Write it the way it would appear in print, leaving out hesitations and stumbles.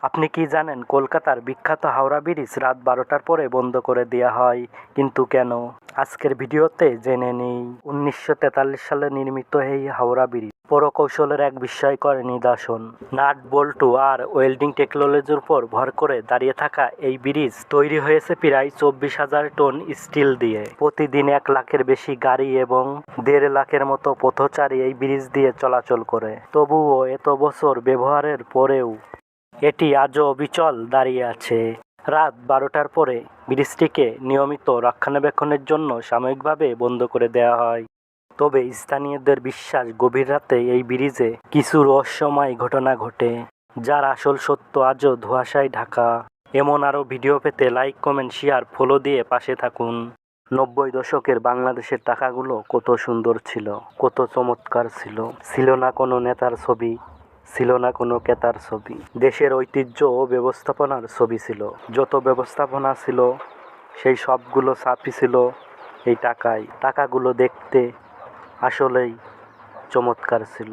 আপনি কি জানেন কলকাতার বিখ্যাত হাওড়া ব্রিজ রাত 12টার পরে বন্ধ করে দেওয়া হয়, কিন্তু কেন? আজকের ভিডিওতে জেনে নিই। 1943 সালে নির্মিত এই হাওড়া ব্রিজ প্রকৌশলের এক বিস্ময়কর নিদর্শন। নাট বল্টু আর ওয়েল্ডিং টেকনোলজির উপর ভর করে দাঁড়িয়ে থাকা এই ব্রিজ তৈরি হয়েছে প্রায় 24,000 টন স্টিল দিয়ে। প্রতিদিন 1 লাখের বেশি গাড়ি এবং 1.5 লাখের মতো পথচারী এই ব্রিজ দিয়ে চলাচল করে। তবুও এত বছর ব্যবহারের পরেও এটি আজও অবিচল দাঁড়িয়ে আছে। রাত 12টার পরে ব্রিজটিকে নিয়মিত রক্ষণাবেক্ষণের জন্য সাময়িকভাবে বন্ধ করে দেওয়া হয়। তবে স্থানীয়দের বিশ্বাস, গভীর রাতে এই ব্রিজে কিছু রহস্যময় ঘটনা ঘটে, যার আসল সত্য আজও ধোঁয়াশায় ঢাকা। এমন আরও ভিডিও পেতে লাইক, কমেন্ট, শেয়ার, ফলো দিয়ে পাশে থাকুন। 90 দশকের বাংলাদেশের টাকাগুলো কত সুন্দর ছিল, কত চমৎকার ছিল। ছিল না কোনো নেতার ছবি, ছিল না কোনো ক্রেতার ছবি। দেশের ঐতিহ্য ও ব্যবস্থাপনার ছবি ছিল। যত ব্যবস্থাপনা ছিল সেই সবগুলো ছাপই ছিল এই টাকায়। টাকাগুলো দেখতে আসলেই চমৎকার ছিল।